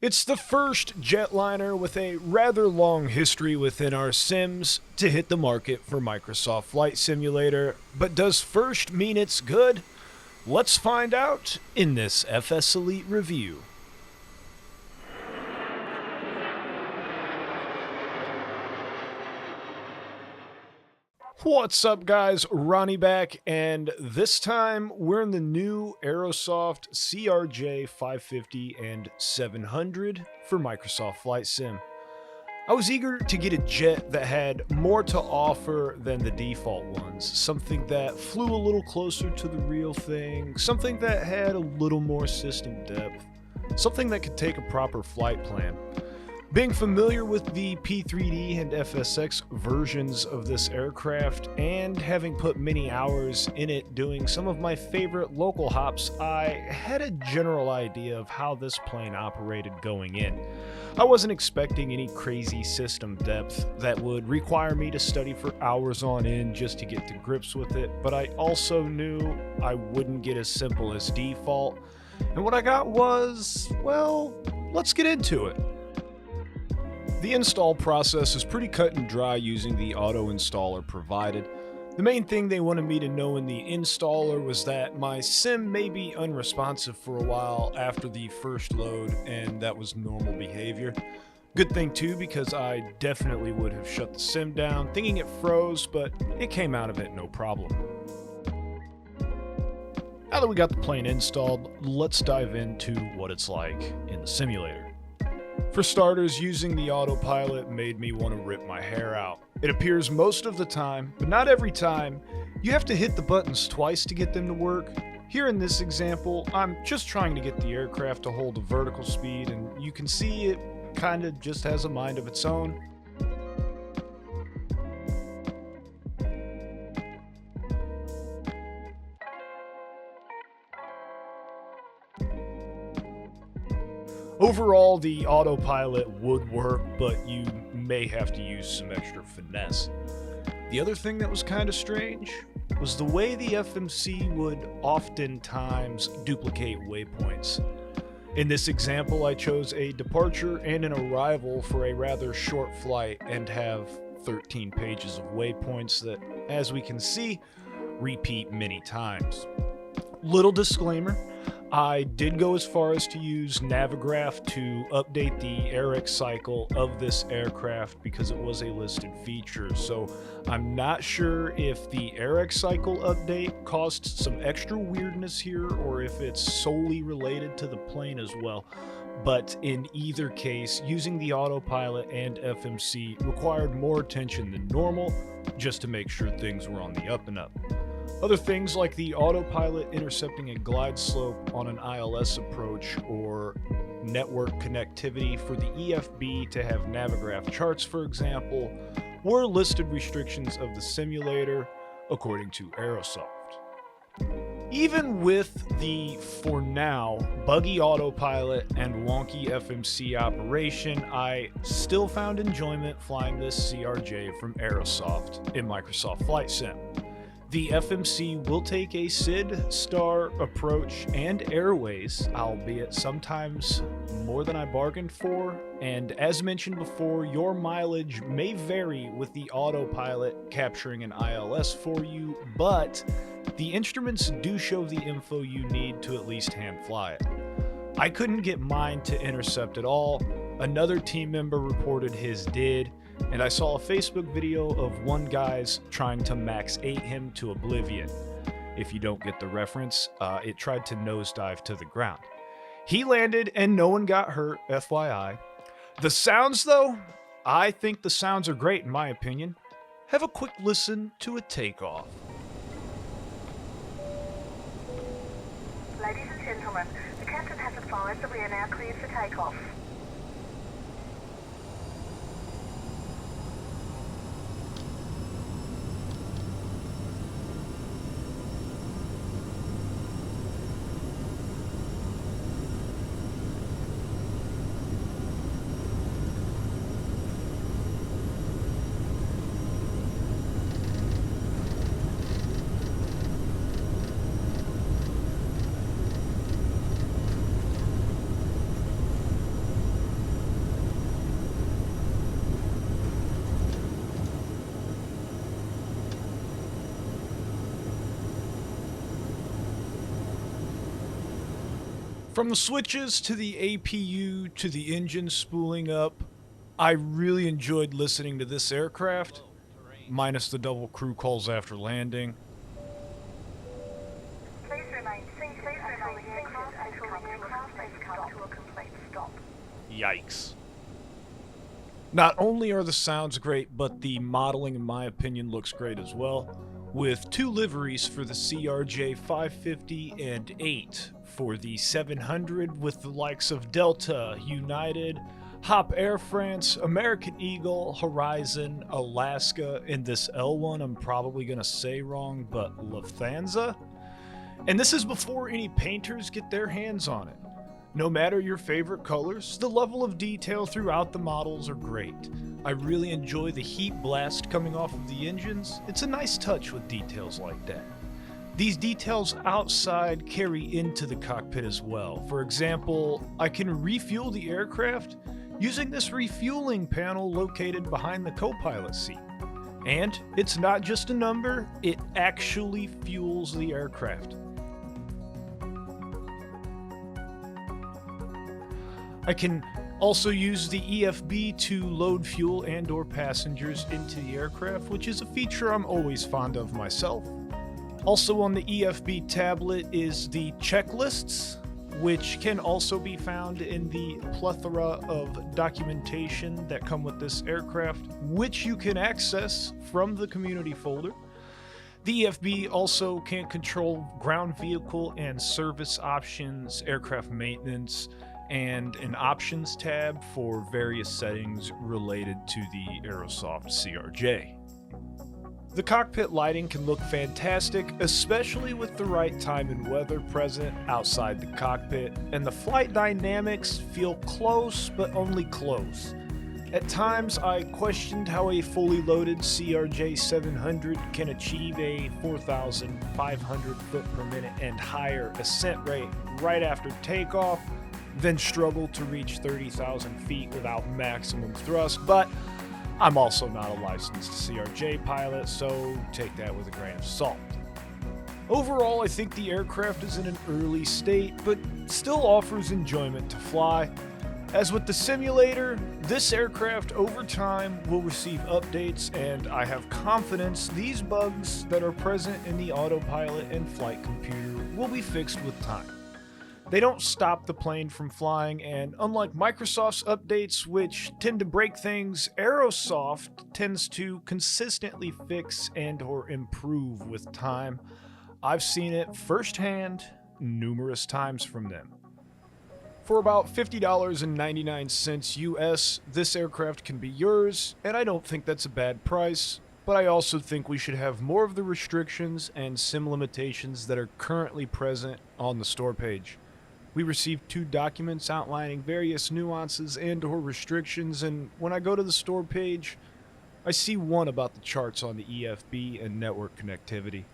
It's the first jetliner with a rather long history within our sims to hit the market for Microsoft Flight Simulator, but does first mean it's good? Let's find out in this FSElite review. What's up, guys? Ronnie back, and this time we're in the new Aerosoft CRJ 550 and 700 for Microsoft Flight Sim. I was eager to get a jet that had more to offer than the default ones, something that flew a little closer to the real thing, something that had a little more system depth, something that could take a proper flight plan. Being familiar with the P3D and FSX versions of this aircraft, and having put many hours in it doing some of my favorite local hops, I had a general idea of how this plane operated going in. I wasn't expecting any crazy system depth that would require me to study for hours on end just to get to grips with it, but I also knew I wouldn't get as simple as default, and what I got was, well, let's get into it. The install process is pretty cut and dry using the auto installer provided. The main thing they wanted me to know in the installer was that my sim may be unresponsive for a while after the first load, and that was normal behavior. Good thing too, because I definitely would have shut the sim down thinking it froze, but it came out of it no problem. Now that we got the plane installed, let's dive into what it's like in the simulator. For starters, using the autopilot made me want to rip my hair out. It appears most of the time, but not every time. You have to hit the buttons twice to get them to work. Here in this example, I'm just trying to get the aircraft to hold a vertical speed, and you can see it kind of just has a mind of its own. Overall, the autopilot would work, but you may have to use some extra finesse. The other thing that was kind of strange was the way the FMC would oftentimes duplicate waypoints. In this example, I chose a departure and an arrival for a rather short flight and have 13 pages of waypoints that, as we can see, repeat many times. Little disclaimer, I did go as far as to use Navigraph to update the AirX cycle of this aircraft because it was a listed feature, so I'm not sure if the AirX cycle update caused some extra weirdness here or if it's solely related to the plane as well. But in either case, using the autopilot and FMC required more attention than normal just to make sure things were on the up and up. Other things like the autopilot intercepting a glide slope on an ILS approach, or network connectivity for the EFB to have Navigraph charts, for example, were listed restrictions of the simulator according to Aerosoft. Even with the, for now, buggy autopilot and wonky FMC operation, I still found enjoyment flying this CRJ from Aerosoft in Microsoft Flight Sim. The FMC will take a SID, star, approach, and airways, albeit sometimes more than I bargained for, and as mentioned before, your mileage may vary with the autopilot capturing an ILS for you, but the instruments do show the info you need to at least hand fly it. I couldn't get mine to intercept at all. Another team member reported his did, and I saw a Facebook video of one guy's trying to max 8 him to oblivion. If you don't get the reference, it tried to nosedive to the ground. He landed and no one got hurt, FYI. The sounds though, I think the sounds are great in my opinion. Have a quick listen to a takeoff. Ladies and gentlemen, the captain has advised that we are now cleared for takeoff. From the switches to the APU to the engine spooling up, I really enjoyed listening to this aircraft, minus the double crew calls after landing. Please remain seated until the aircraft has come to a complete stop. Yikes. Not only are the sounds great, but the modeling, in my opinion, looks great as well, with 2 liveries for the CRJ 550 and 8 for the 700 with the likes of Delta, United, Hop Air France, American Eagle, Horizon, Alaska, and this L1 I'm probably going to say wrong, but Lufthansa. And this is before any painters get their hands on it. No matter your favorite colors, the level of detail throughout the models are great. I really enjoy the heat blast coming off of the engines. It's a nice touch with details like that. These details outside carry into the cockpit as well. For example, I can refuel the aircraft using this refueling panel located behind the co-pilot seat. And it's not just a number, it actually fuels the aircraft. I can also use the EFB to load fuel and/or passengers into the aircraft, which is a feature I'm always fond of myself. Also on the EFB tablet is the checklists, which can also be found in the plethora of documentation that come with this aircraft, which you can access from the community folder. The EFB also can control ground vehicle and service options, aircraft maintenance, and an options tab for various settings related to the Aerosoft CRJ. The cockpit lighting can look fantastic, especially with the right time and weather present outside the cockpit, and the flight dynamics feel close but only close. At times, I questioned how a fully loaded CRJ 700 can achieve a 4,500 foot per minute and higher ascent rate right after takeoff, then struggle to reach 30,000 feet without maximum thrust, but I'm also not a licensed CRJ pilot, so take that with a grain of salt. Overall, I think the aircraft is in an early state, but still offers enjoyment to fly. As with the simulator, this aircraft over time will receive updates, and I have confidence these bugs that are present in the autopilot and flight computer will be fixed with time. They don't stop the plane from flying, and unlike Microsoft's updates, which tend to break things, Aerosoft tends to consistently fix and/or improve with time. I've seen it firsthand numerous times from them. For about $50.99 US, this aircraft can be yours, and I don't think that's a bad price, but I also think we should have more of the restrictions and sim limitations that are currently present on the store page. We received 2 documents outlining various nuances and/or restrictions, and when I go to the store page, I see one about the charts on the EFB and network connectivity.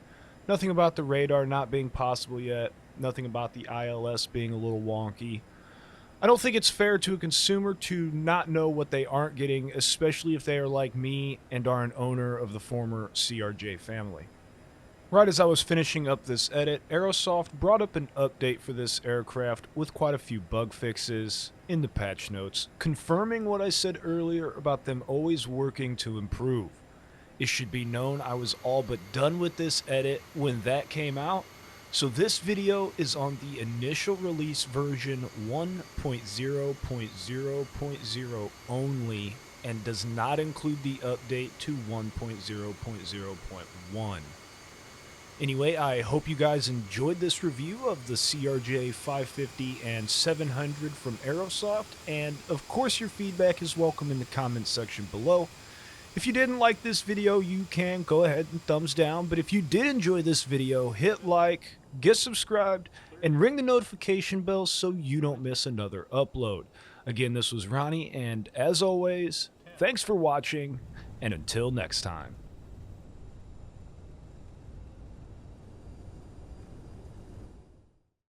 Nothing about the radar not being possible yet, nothing about the ILS being a little wonky. I don't think it's fair to a consumer to not know what they aren't getting, especially if they are like me and are an owner of the former CRJ family. Right as I was finishing up this edit, Aerosoft brought up an update for this aircraft with quite a few bug fixes in the patch notes, confirming what I said earlier about them always working to improve. It should be known I was all but done with this edit when that came out, so this video is on the initial release version 1.0.0.0 only and does not include the update to 1.0.0.1. Anyway, I hope you guys enjoyed this review of the CRJ 550 and 700 from Aerosoft, and of course your feedback is welcome in the comments section below. If you didn't like this video, you can go ahead and thumbs down, but if you did enjoy this video, hit like, get subscribed, and ring the notification bell so you don't miss another upload. Again, this was Ronnie, and as always, thanks for watching, and until next time.